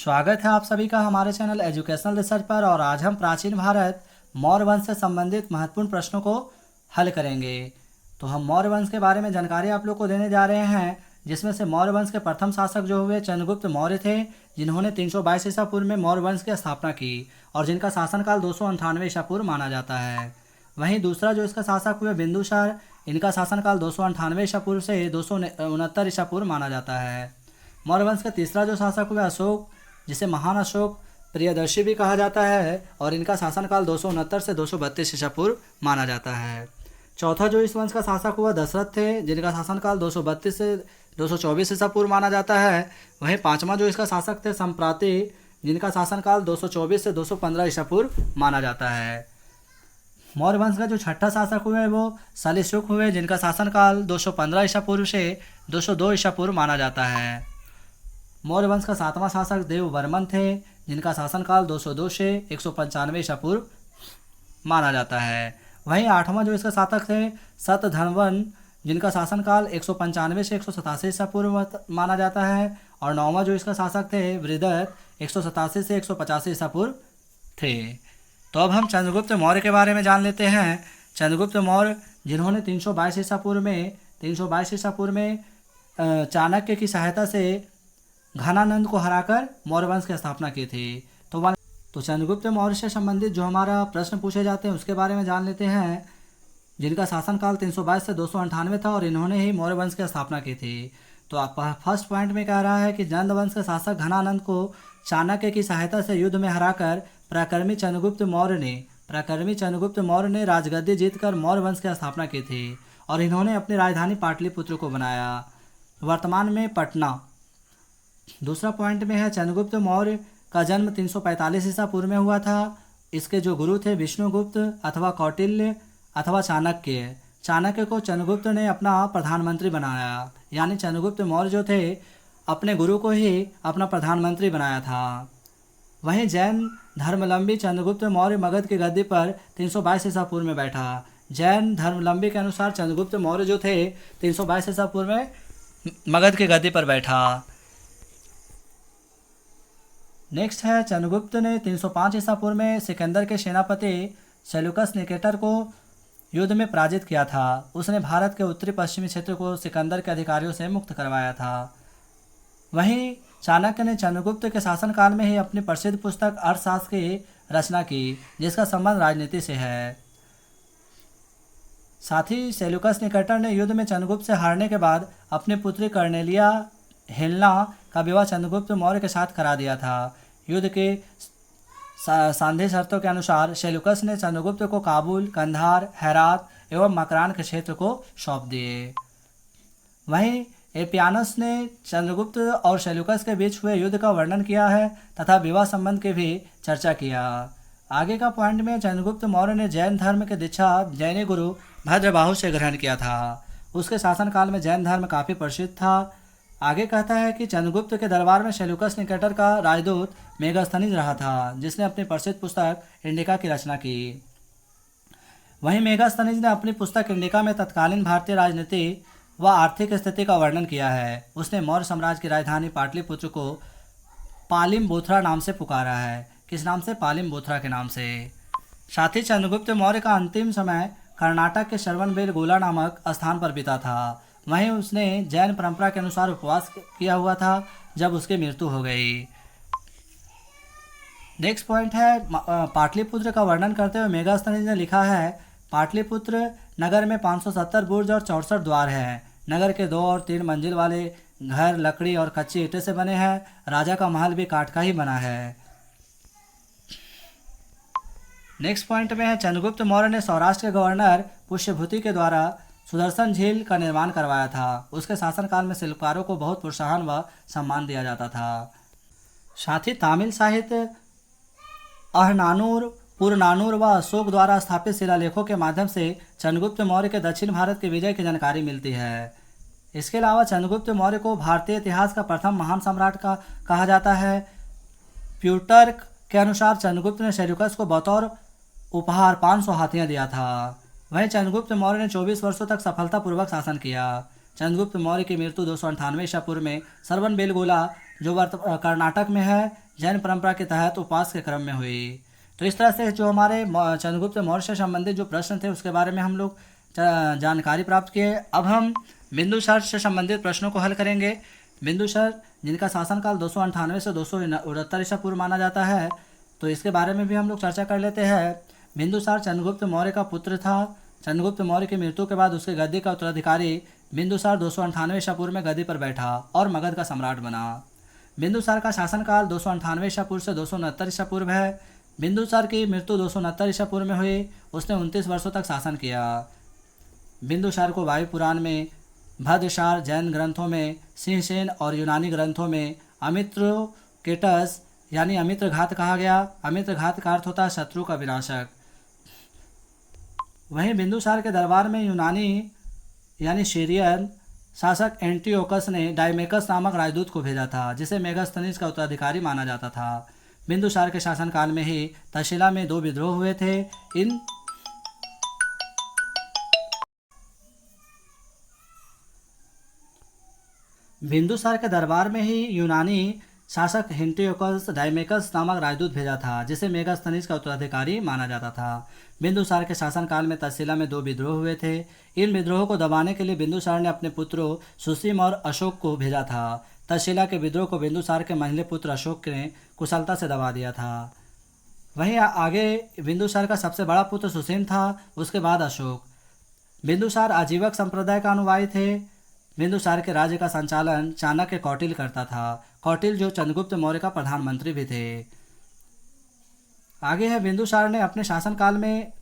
स्वागत है आप सभी का हमारे चैनल एजुकेशनल रिसर्च पर। और आज हम प्राचीन भारत मौर्य वंश से संबंधित महत्वपूर्ण प्रश्नों को हल करेंगे। तो हम मौर्य वंश के बारे में जानकारी आप लोग को देने जा रहे हैं, जिसमें से मौर्य वंश के प्रथम शासक जो हुए चंद्रगुप्त मौर्य थे, जिन्होंने 322 ईसा पूर्व में मौर्य वंश की स्थापना की और जिनका शासनकाल 298 ईसा पूर्व माना जाता है। वहीं दूसरा जो इसका शासक हुए बिंदुसार, इनका शासनकाल 298 ईसा पूर्व से 269 ईसा पूर्व माना जाता है। मौर्य वंश का तीसरा जो शासक हुआ अशोक, जिसे महान अशोक प्रियदर्शी भी कहा जाता है, और इनका शासनकाल 269 से 232 ईसा पूर्व माना जाता है। चौथा जो इस वंश का शासक हुआ दशरथ थे, जिनका शासनकाल 232 से 224 ईसा पूर्व माना जाता है। वहीं पांचवा जो इसका शासक थे संप्राति, जिनका शासनकाल 224 से 215 ईसा पूर्व माना जाता है। मौर्य वंश का जो छठा शासक हुए वो सलीशुक हुए, जिनका शासनकाल 215 ईसा पूर्व से 202 ईसा पूर्व माना जाता है। मौर्य वंश का सातवां शासक देववर्मन थे, जिनका शासनकाल 202 से 195 ईसा पूर्व माना जाता है। वहीं आठवां जो इसका शासक थे सतधन्वन, जिनका शासनकाल 195 से 187 ईसा पूर्व माना जाता है। और नौवां जो इसका शासक थे वृहदत्त, 187 से 185 ईसा पूर्व थे। तो अब हम चंद्रगुप्त मौर्य के बारे में जान लेते हैं। चंद्रगुप्त मौर्य जिन्होंने 322 ईसा पूर्व में चाणक्य की सहायता से घनानंद को हराकर मौर्य वंश की स्थापना की थी। तो चंद्रगुप्त मौर्य से संबंधित जो हमारा प्रश्न पूछे जाते हैं उसके बारे में जान लेते हैं, जिनका शासनकाल 322 से 298 था और इन्होंने ही मौर्य वंश की स्थापना की थी। तो आप फर्स्ट पॉइंट में कह रहा है कि नंद वंश के शासक घनानंद को चाणक्य की सहायता से युद्ध में हराकर पराक्रमी चंद्रगुप्त मौर्य ने राजगद्दी जीतकर मौर्य वंश की स्थापना की थी और इन्होंने अपनी राजधानी पाटलिपुत्र को बनाया, वर्तमान में पटना। दूसरा पॉइंट में है चंद्रगुप्त मौर्य का जन्म 345 ईसा पूर्व में हुआ था। इसके जो गुरु थे विष्णुगुप्त अथवा कौटिल्य अथवा चाणक्य। चाणक्य को चंद्रगुप्त ने अपना प्रधानमंत्री बनाया, यानी चंद्रगुप्त मौर्य जो थे अपने गुरु को ही अपना प्रधानमंत्री बनाया था। वहीं जैन धर्मावलंबी चंद्रगुप्त मौर्य मगध की गद्दी पर 322 ईसा पूर्व में बैठा। जैन धर्मावलंबी के अनुसार चंद्रगुप्त मौर्य जो थे 322 ईसा पूर्व में मगध की गद्दी पर बैठा। नेक्स्ट है चंद्रगुप्त ने 305 ईसा पूर्व में सिकंदर के सेनापति सेल्यूकस निकेटर को युद्ध में पराजित किया था। उसने भारत के उत्तरी पश्चिमी क्षेत्र को सिकंदर के अधिकारियों से मुक्त करवाया था। वहीं चाणक्य ने चंद्रगुप्त के शासनकाल में ही अपनी प्रसिद्ध पुस्तक अर्थशास्त्र की रचना की, जिसका संबंध राजनीति से है। साथ ही सेल्यूकस निकेटर ने युद्ध में चंद्रगुप्त से हारने के बाद अपनी पुत्री कर्नेलिया हेलेना का विवाह चंद्रगुप्त मौर्य के साथ करा दिया था। युद्ध के सांधे शर्तों के अनुसार सेल्यूकस ने चंद्रगुप्त को काबुल, कंधार, हेरात एवं मकरान के क्षेत्र को सौंप दिए। वहीं एपियानस ने चंद्रगुप्त और सेल्यूकस के बीच हुए युद्ध का वर्णन किया है तथा विवाह संबंध की भी चर्चा किया। आगे का पॉइंट में चंद्रगुप्त मौर्य ने जैन धर्म की दीक्षा जैनी गुरु भद्रबाहु से ग्रहण किया था। उसके शासनकाल में जैन धर्म काफ़ी प्रसिद्ध था। आगे कहता है कि चंद्रगुप्त के दरबार में सेल्यूकस निकेटर का राजदूत मेगास्थनीज रहा था, जिसने अपनी प्रसिद्ध पुस्तक इंडिका की रचना की। वहीं मेगास्थनीज ने अपनी पुस्तक इंडिका में तत्कालीन भारतीय राजनीति व आर्थिक स्थिति का वर्णन किया है। उसने मौर्य साम्राज्य की राजधानी पाटलिपुत्र को पालिम-बोथरा नाम से पुकारा है। किस नाम से? पालिम-बोथरा के नाम से। साथ ही चंद्रगुप्त मौर्य का अंतिम समय कर्नाटक के श्रवणबेलगोला नामक स्थान पर बीता था। वहीं उसने जैन परंपरा के अनुसार उपवास किया हुआ था जब उसकी मृत्यु हो गई। नेक्स्ट पॉइंट है पाटलिपुत्र का वर्णन करते हुए मेगास्थनीज ने लिखा है, पाटलिपुत्र नगर में 570 बुर्ज और 64 द्वार हैं। नगर के 2 और 3 मंजिल वाले घर लकड़ी और कच्ची ईंटें से बने हैं। राजा का महल भी काठ का ही बना है। नेक्स्ट पॉइंट में है चंद्रगुप्त मौर्य ने सौराष्ट्र के गवर्नर पुष्यभूति के द्वारा सुदर्शन झील का निर्माण करवाया था। उसके शासनकाल में शिल्पकारों को बहुत प्रोत्साहन व सम्मान दिया जाता था। साथ ही तामिल साहित्य अहनानूर, पुरनानूर व अशोक द्वारा स्थापित शिलालेखों के माध्यम से चंद्रगुप्त मौर्य के दक्षिण भारत के विजय की जानकारी मिलती है। इसके अलावा चंद्रगुप्त मौर्य को भारतीय इतिहास का प्रथम महान सम्राट का कहा जाता है। प्यूटर्क के अनुसार चंद्रगुप्त ने सेल्यूकस को बतौर उपहार 500 हाथियाँ दिया था। वहीं चंद्रगुप्त मौर्य ने 24 वर्षों तक सफलतापूर्वक शासन किया। चंद्रगुप्त मौर्य की मृत्यु 298 ईसा पूर्व में श्रवणबेलगोला जो कर्नाटक में है, जैन परंपरा के तहत उपवास के क्रम में हुई। तो इस तरह से जो हमारे चंद्रगुप्त मौर्य से संबंधित जो प्रश्न थे उसके बारे में हम लोग जानकारी प्राप्त किए। अब हम बिंदुसार से संबंधित प्रश्नों को हल करेंगे। बिंदुसार जिनका शासनकाल 298 से 269 ईसा पूर्व माना जाता है, तो इसके बारे में भी हम लोग चर्चा कर लेते हैं। बिंदुसार चंद्रगुप्त मौर्य का पुत्र था। चंद्रगुप्त मौर्य की मृत्यु के बाद उसके गद्दी का उत्तराधिकारी बिंदुसार 298 ईसा पूर्व में गद्दी पर बैठा और मगध का सम्राट बना। बिंदुसार का शासनकाल 298 ईसा पूर्व से 269 ईसा पूर्व है। बिंदुसार की मृत्यु 269 ईसा पूर्व में हुई। उसने 29 वर्षों तक शासन किया। बिंदुसार को वायु पुराण में, भद्रसार जैन ग्रंथों में, सिंहसेन और यूनानी ग्रंथों में अमित्रोकेटस यानी अमित्र घात कहा गया। अमित्र घात का अर्थ होता है शत्रु का विनाशक। वहीं बिंदुसार के दरबार में यूनानी यानी सीरियन शासक एंटियोकस ने डायमेकस नामक राजदूत को भेजा था, जिसे मेगास्थनीज का उत्तराधिकारी माना जाता था। बिंदुसार के शासनकाल में ही तक्षशिला में 2 विद्रोह हुए थे। इन बिंदुसार के दरबार में ही यूनानी शासक एंटियोकस डायमेकस नामक राजदूत भेजा था, जिसे मेगास्थनीज का उत्तराधिकारी माना जाता था। बिंदुसार के शासनकाल में तक्षशिला में 2 विद्रोह हुए थे। इन विद्रोहों को दबाने के लिए बिंदुसार ने अपने पुत्रों सुसीम और अशोक को भेजा था। तक्षशिला के विद्रोह को बिंदुसार के महिला पुत्र अशोक ने कुशलता से दबा दिया था। वहीं आगे बिंदुसार का सबसे बड़ा पुत्र सुसीम था, उसके बाद अशोक। बिंदुसार आजीवक संप्रदाय का अनुयायी थे। बिंदुसार के राज्य का संचालन चाणक्य कौटिल करता था। कौटिल जो चंद्रगुप्त मौर्य का प्रधानमंत्री भी थे। आगे है, बिंदुसार ने अपने शासनकाल में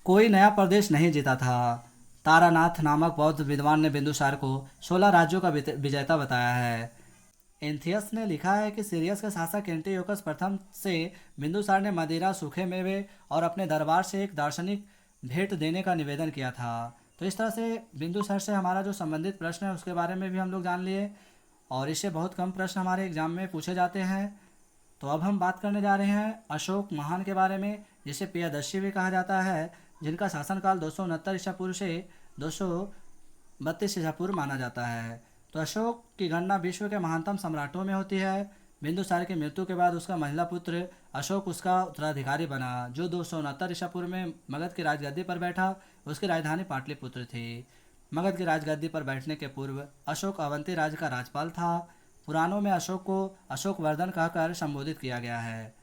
कोई नया प्रदेश नहीं जीता था। तारानाथ नामक बौद्ध विद्वान ने बिंदुसार को 16 राज्यों का विजेता बताया है। एंथियस ने लिखा है कि सीरियस के शासक एंटियोकस प्रथम से बिंदुसार ने मदिरा, सूखे मेवे और अपने दरबार से एक दार्शनिक भेंट देने का निवेदन किया था। तो इस तरह से बिंदुसार से हमारा जो संबंधित प्रश्न है उसके बारे में भी हम लोग जान लिए, और इससे बहुत कम प्रश्न हमारे एग्जाम में पूछे जाते हैं। तो अब हम बात करने जा रहे हैं अशोक महान के बारे में, जिसे प्रियदर्शी भी कहा जाता है, जिनका शासनकाल 269 ईसा पूर्व से 232 ईसा पूर्व माना जाता है। तो अशोक की गणना विश्व के महानतम सम्राटों में होती है। बिंदुसार की मृत्यु के बाद उसका महिला पुत्र अशोक उसका उत्तराधिकारी बना, जो 269 ईसा पूर्व में मगध की राजगद्दी पर बैठा। उसकी राजधानी पाटलिपुत्र थी। मगध की राजगद्दी पर बैठने के पूर्व अशोक अवंती राज्य का राज्यपाल था। पुराणों में अशोक को अशोकवर्धन कहकर संबोधित किया गया है।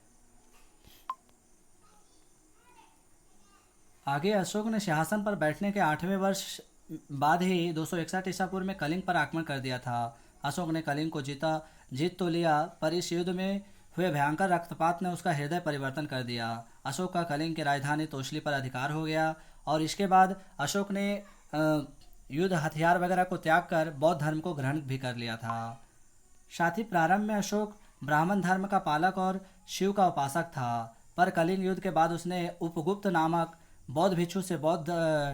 आगे अशोक ने सिंहासन पर बैठने के 8वें वर्ष बाद ही 261 ईसा पूर्व में कलिंग पर आक्रमण कर दिया था। अशोक ने कलिंग को जीत तो लिया, पर इस युद्ध में हुए भयंकर रक्तपात ने उसका हृदय परिवर्तन कर दिया। अशोक का कलिंग की राजधानी तोशली पर अधिकार हो गया, और इसके बाद अशोक ने युद्ध हथियार वगैरह को त्याग कर बौद्ध धर्म को ग्रहण भी कर लिया था। साथ ही प्रारंभ में अशोक ब्राह्मण धर्म का पालक और शिव का उपासक था, पर कलिंग युद्ध के बाद उसने उपगुप्त नामक बौद्ध भिक्षु से बौद्ध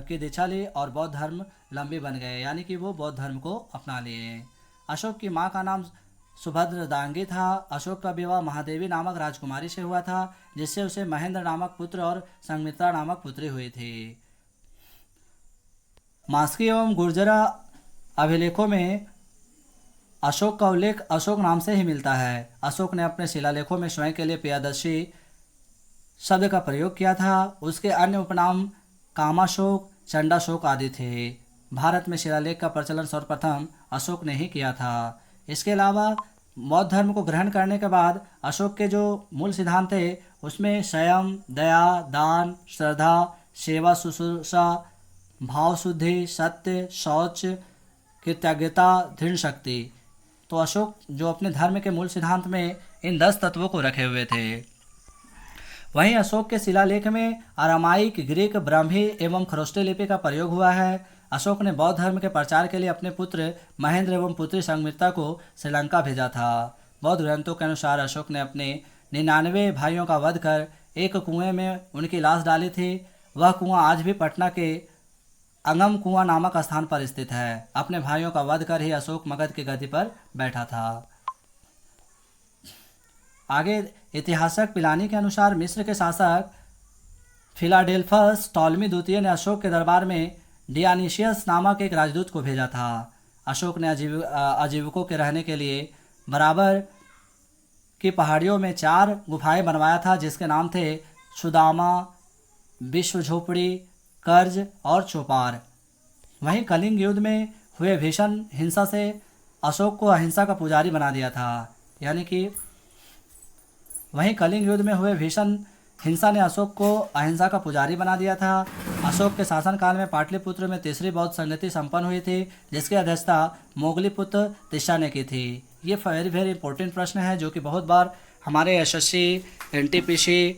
की दीक्षा ली और बौद्ध धर्म लंबी बन गए, यानी कि वो बौद्ध धर्म को अपना लिए। अशोक की माँ का नाम सुभद्रदांगी था। अशोक का विवाह महादेवी नामक राजकुमारी से हुआ था, जिससे उसे महेंद्र नामक पुत्र और संघमित्रा नामक पुत्री हुई थी। मास्की एवं गुर्जरा अभिलेखों में अशोक का उल्लेख अशोक नाम से ही मिलता है। अशोक ने अपने शिलालेखों में स्वयं के लिए प्रियदर्शी शब्द का प्रयोग किया था। उसके अन्य उपनाम कामाशोक, चंडाशोक आदि थे। भारत में शिलालेख का प्रचलन सर्वप्रथम अशोक ने ही किया था। इसके अलावा बौद्ध धर्म को ग्रहण करने के बाद अशोक के जो मूल सिद्धांत थे उसमें संयम, दया, दान, श्रद्धा, सेवा शुश्रूषा, भाव शुद्धि, सत्य, शौच, कृतज्ञता, दृढ़ शक्ति। तो अशोक जो अपने धर्म के मूल सिद्धांत में इन 10 तत्वों को रखे हुए थे। वहीं अशोक के शिलालेख में अरामाइक, ग्रीक, ब्राह्मी एवं खरोष्टी लिपि का प्रयोग हुआ है। अशोक ने बौद्ध धर्म के प्रचार के लिए अपने पुत्र महेंद्र एवं पुत्री संघमित्रा को श्रीलंका भेजा था। बौद्ध ग्रंथों के अनुसार अशोक ने अपने 99 भाइयों का वध कर एक कुएं में उनकी लाश डाली थी। वह कुआं आज भी पटना के अंगम कुआं नामक स्थान पर स्थित है। अपने भाइयों का वध कर ही अशोक मगध की गद्दी पर बैठा था। आगे इतिहासक पिलानी के अनुसार मिस्र के शासक फिलाडेल्फस टॉलमी द्वितीय ने अशोक के दरबार में डियानिशियस नामक एक राजदूत को भेजा था। अशोक ने आजीविकों के रहने के लिए बराबर की पहाड़ियों में 4 गुफाएं बनवाया था, जिसके नाम थे सुदामा, विश्व झोपड़ी, कर्ज और चौपार। वहीं कलिंग युद्ध में हुए भीषण हिंसा से अशोक को अहिंसा का पुजारी बना दिया था। यानी कि वहीं कलिंग युद्ध में हुए भीषण हिंसा ने अशोक को अहिंसा का पुजारी बना दिया था। अशोक के शासनकाल में पाटलिपुत्र में तीसरी बौद्ध संगति संपन्न हुई थी, जिसकी अध्यक्षता मोगलीपुत्र तिस्सा ने की थी। ये वेरी वेरी इंपॉर्टेंट प्रश्न है जो कि बहुत बार हमारे एसएससी, एनटीपीसी,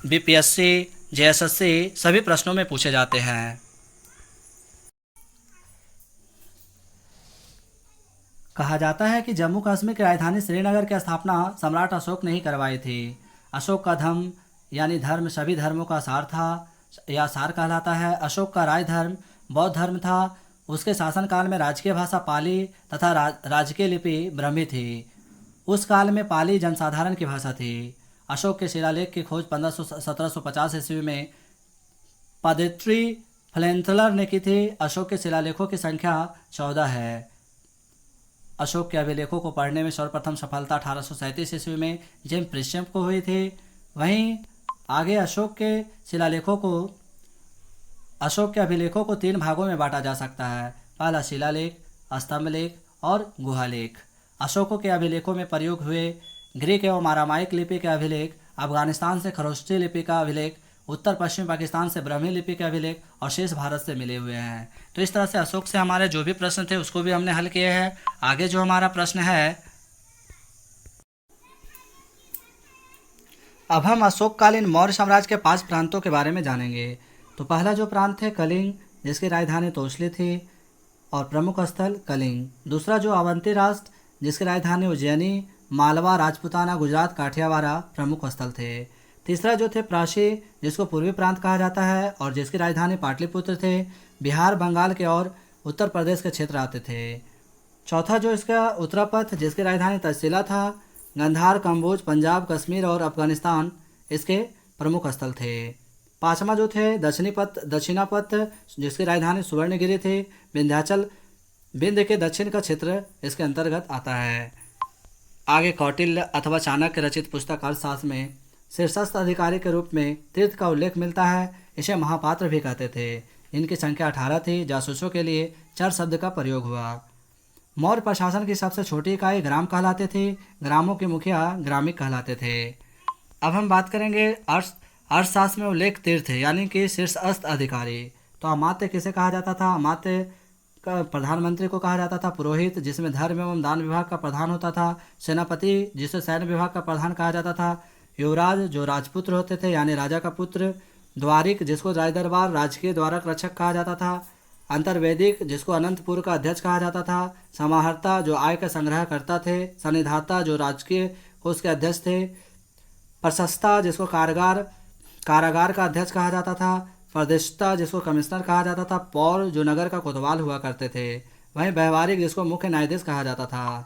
बीपीएससी, जेएसएससी सभी प्रश्नों में पूछे जाते हैं। कहा जाता है कि जम्मू कश्मीर की राजधानी श्रीनगर की स्थापना सम्राट अशोक ने ही करवाई थी। अशोक का धम्म यानी धर्म सभी धर्मों का सार था या सार कहलाता है। अशोक का राजधर्म बौद्ध धर्म था। उसके शासनकाल में राजकीय भाषा पाली तथा राजकीय लिपि ब्रह्मी थी। उस काल में पाली जनसाधारण की भाषा थी। अशोक के शिलालेख की खोज 1750 ईस्वी में पादेट्री फ्लेंथलर ने की थी। अशोक के शिलालेखों की संख्या 14 है। अशोक के अभिलेखों को पढ़ने में सर्वप्रथम सफलता 1837 ईस्वी में जेम्स प्रिस्टम को हुई थी। वहीं आगे अशोक के अभिलेखों को 3 भागों में बांटा जा सकता है। पहला शिलालेख, स्तंभलेख और गुहालेख। अशोकों के अभिलेखों में प्रयोग हुए ग्रीक एवं आरामाइक लिपि के अभिलेख, अफगानिस्तान से खरोष्ठी लिपि का अभिलेख, उत्तर पश्चिम पाकिस्तान से ब्राह्मी लिपि के अभिलेख और शेष भारत से मिले हुए हैं। तो इस तरह से अशोक से हमारे जो भी प्रश्न थे उसको भी हमने हल किए हैं। आगे जो हमारा प्रश्न है, अब हम अशोककालीन मौर्य साम्राज्य के 5 प्रांतों के बारे में जानेंगे। तो पहला जो प्रांत है कलिंग, जिसकी राजधानी तोसली थी और प्रमुख स्थल कलिंग। दूसरा जो अवंती राष्ट्र, जिसकी राजधानी उज्जैनी, मालवा, राजपुताना, गुजरात, काठियावाड़ प्रमुख स्थल थे। तीसरा जो थे प्राची, जिसको पूर्वी प्रांत कहा जाता है और जिसकी राजधानी पाटलिपुत्र थे। बिहार, बंगाल के और उत्तर प्रदेश के क्षेत्र आते थे। चौथा जो इसका उत्तरापथ, जिसकी राजधानी तक्षशिला था। गंधार, कंबोज, पंजाब, कश्मीर और अफगानिस्तान इसके प्रमुख स्थल थे। पांचवा जो थे दक्षिणापथ, जिसकी राजधानी सुवर्णगिरी थी। विंध्याचल, विंध्य के दक्षिण का क्षेत्र इसके अंतर्गत आता है। आगे कौटिल्य अथवा चाणक्य रचित पुस्तक अर्थशास्त्र में शीर्षस्थ अधिकारी के रूप में तीर्थ का उल्लेख मिलता है। इसे महापात्र भी कहते थे। इनकी संख्या 18 थी। जासूसों के लिए चर शब्द का प्रयोग हुआ। मौर्य प्रशासन की सबसे छोटी इकाई ग्राम कहलाते थे। ग्रामों के मुखिया ग्रामिक कहलाते थे। अब हम बात करेंगे अर्थशास्त्र में उल्लेख तीर्थ यानी कि शीर्षस्थ अधिकारी। तो अमात्य किसे कहा जाता था? अमात्य का प्रधानमंत्री को कहा जाता था। पुरोहित, जिसमें धर्म एवं दान विभाग का प्रधान होता था। सेनापति, जिसे सैन्य विभाग का प्रधान कहा जाता था। युवराज, जो राजपुत्र होते थे यानी राजा का पुत्र। द्वारिक, जिसको राजदरबार राजकीय द्वारक रक्षक कहा जाता था। अंतर्वेदिक, जिसको अनंतपुर का अध्यक्ष कहा जाता था। समाहर्ता, जो आय का संग्रह करता थे। सन्निधाता, जो राजकीय कोष के अध्यक्ष थे। प्रशस्ता, जिसको कारागार का अध्यक्ष कहा जाता था। प्रदेष्टा, जिसको कमिश्नर कहा जाता था। पौर, जो नगर का कोतवाल हुआ करते थे। वहीं व्यवहारिक, जिसको मुख्य न्यायाधीश कहा जाता था।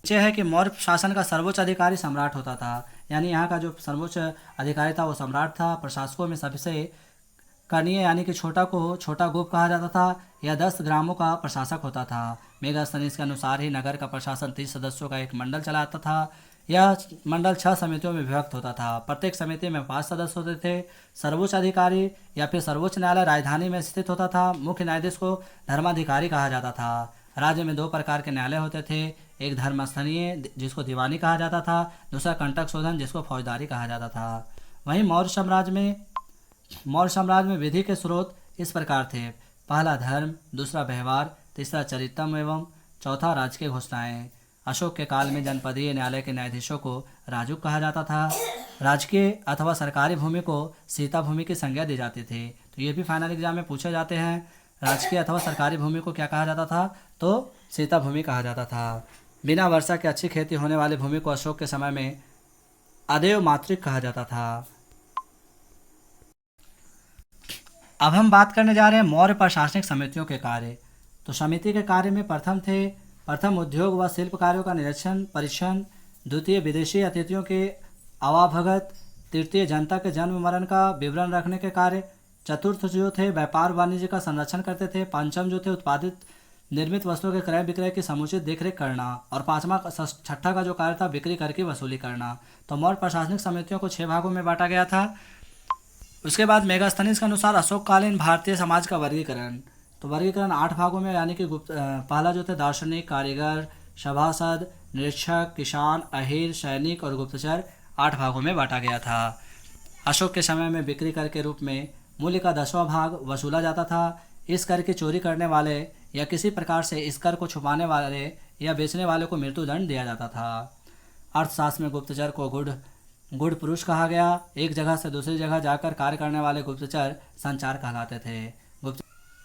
नीचे है कि मौर्य शासन का सर्वोच्च अधिकारी सम्राट होता था। यानी यहाँ का जो सर्वोच्च अधिकारी था वो सम्राट था। प्रशासकों में सबसे कनीय यानी कि छोटा को छोटा गोप कहा जाता था। यह 10 ग्रामों का प्रशासक होता था। मेगास्थनीज के अनुसार ही नगर का प्रशासन 30 सदस्यों का एक मंडल चलाता था। यह मंडल 6 समितियों में विभक्त होता था। प्रत्येक समिति में 5 सदस्य होते थे। सर्वोच्च अधिकारी या फिर सर्वोच्च न्यायालय राजधानी में स्थित होता था। मुख्य न्यायाधीश को धर्माधिकारी कहा जाता था। राज्य में 2 प्रकार के न्यायालय होते थे। एक धर्मस्थलीय, जिसको दीवानी कहा जाता था। दूसरा कंटक शोधन, जिसको फौजदारी कहा जाता था। वहीं मौर्य साम्राज्य में विधि के स्रोत इस प्रकार थे। पहला धर्म, दूसरा व्यवहार, तीसरा चरित्रम एवं चौथा राजकीय घोषणाएं। अशोक के काल में जनपदीय न्यायालय के न्यायाधीशों को राजुक कहा जाता था। राजकीय अथवा सरकारी भूमि को सीता भूमि की संज्ञा दी जाती थी। तो ये भी फाइनल एग्जाम में पूछे जाते हैं। राजकीय अथवा सरकारी भूमि को क्या कहा जाता था? तो सीता भूमि कहा जाता था। बिना वर्षा के अच्छी खेती होने वाली भूमि को अशोक के समय में अदेव मातृक कहा जाता था। अब हम बात करने जा रहे हैं मौर्य प्रशासनिक समितियों के कार्य। तो समिति के कार्य में प्रथम उद्योग व शिल्प कार्यों का निरीक्षण परीक्षण, द्वितीय विदेशी अतिथियों के आवाभगत, तृतीय जनता के जन्म मरण का विवरण रखने के कार्य, चतुर्थ जो थे व्यापार वाणिज्य का संरक्षण करते थे, पंचम जो थे उत्पादित निर्मित वस्तुओं के क्रय विक्रय की समुचित देखरेख करना। और छठा का जो कार्य था बिक्री कर की वसूली करना। तो मौर्य प्रशासनिक समितियों को 6 भागों में बांटा गया था। उसके बाद मेगास्थनीज के अनुसार अशोककालीन भारतीय समाज का वर्गीकरण। तो वर्गीकरण 8 भागों में, यानी कि पहला जो थे दार्शनिक, कारीगर, सभासद, निरीक्षक, किसान, अहीर, सैनिक और गुप्तचर, 8 भागों में बांटा गया था। अशोक के समय में बिक्री कर के रूप में मूल्य का 10वां भाग वसूला जाता था। इस कर की चोरी करने वाले या किसी प्रकार से इस कर को छुपाने वाले या बेचने वाले को मृत्युदंड दिया जाता था। अर्थशास्त्र में गुप्तचर को गुड़ पुरुष कहा गया। एक जगह से दूसरी जगह जाकर कार्य करने वाले गुप्तचर संचार कहलाते थे।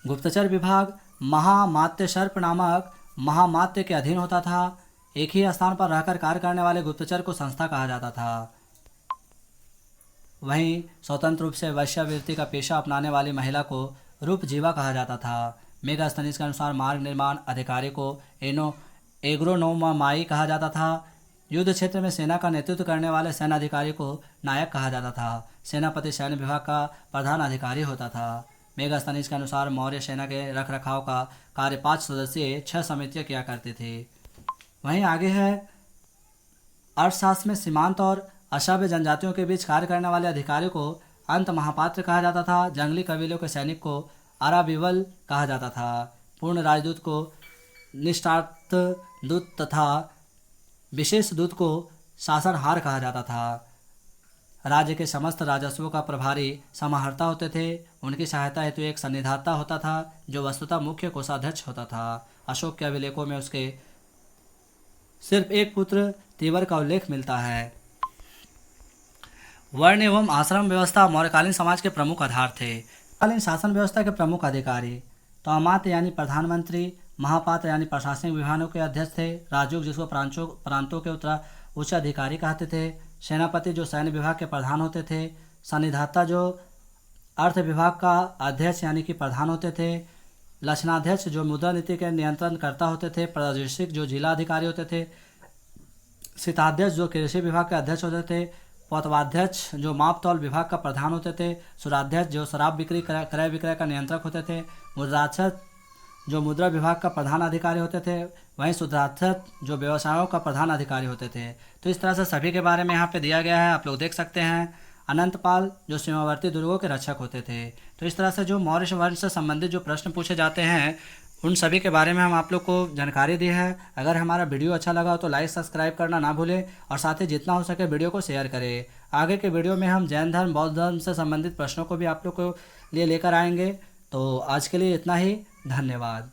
गुप्तचर विभाग महामात्य सर्प नामक महामात्य के अधीन होता था। एक ही स्थान पर रहकर कार्य करने वाले गुप्तचर को संस्था कहा जाता था। वहीं स्वतंत्र रूप से वैश्यावृत्ति का पेशा अपनाने वाली महिला को रूपजीवा कहा जाता था। मेगास्थनीज के अनुसार मार्ग निर्माण अधिकारी को एग्रोनोमाई कहा जाता था। युद्ध क्षेत्र में सेना का नेतृत्व करने वाले सेना अधिकारी को नायक कहा जाता था। सेनापति सैन्य विभाग का प्रधान अधिकारी होता था। मेगास्थनीज के अनुसार मौर्य सेना के रख रखाव का कार्य 5 सदस्यीय 6 समितियां किया करती थी। वहीं आगे है अर्थशास्त्र में सीमांत और अश्राव्य जनजातियों के बीच कार्य करने वाले अधिकारी को अंत महापात्र कहा जाता था। जंगली कबीलों के सैनिक को अराबिवल कहा जाता था। पूर्ण राजदूत को निष्ठार्थ दूत तथा विशेष दूत को शासनहार कहा जाता था। राज्य के समस्त राजस्वों का प्रभारी समाहर्ता होते थे। उनकी सहायता हेतु एक सन्निधाता होता था जो वस्तुतः मुख्य कोषाध्यक्ष होता था। अशोक के अभिलेखों में उसके सिर्फ एक पुत्र तीवर का उल्लेख मिलता है। वर्ण एवं आश्रम व्यवस्था मौर्यकालीन समाज के प्रमुख आधार थे। कालीन शासन व्यवस्था के प्रमुख अधिकारी तो अमात्य यानी प्रधानमंत्री, महापात्र यानी प्रशासनिक विभागों के अध्यक्ष थे, राजयोग जिसको प्रांतों के उच्च अधिकारी कहते थे, सेनापति जो सैन्य विभाग के प्रधान होते थे, सन्निधाता जो अर्थ विभाग का अध्यक्ष यानी कि प्रधान होते थे, लक्षणाध्यक्ष जो मुद्रा नीति के नियंत्रण करता होते थे, प्रादेशिक जो जिला अधिकारी होते थे, सिताध्यक्ष जो कृषि विभाग के अध्यक्ष होते थे, पौतवाध्यक्ष जो माप तौल विभाग का प्रधान होते थे, सुराध्यक्ष जो शराब बिक्री क्रय विक्रय का नियंत्रक होते थे, मुद्राध्यक्ष जो मुद्रा विभाग का प्रधान अधिकारी होते थे, वहीं सुधाध्यक्ष जो व्यवसायों का प्रधान अधिकारी होते थे। तो इस तरह से सभी के बारे में यहाँ पे दिया गया है, आप लोग देख सकते हैं। अनंतपाल जो सीमावर्ती दुर्गों के रक्षक होते थे। तो इस तरह से जो मौर्य वंश से संबंधित जो प्रश्न पूछे जाते हैं उन सभी के बारे में हम आप लोग को जानकारी दी है। अगर हमारा वीडियो अच्छा लगा हो तो लाइक सब्सक्राइब करना ना भूलें और साथ ही जितना हो सके वीडियो को शेयर करें। आगे के वीडियो में हम जैन धर्म, बौद्ध धर्म से संबंधित प्रश्नों को भी आप लोग को लिए लेकर आएंगे। तो आज के लिए इतना ही, धन्यवाद।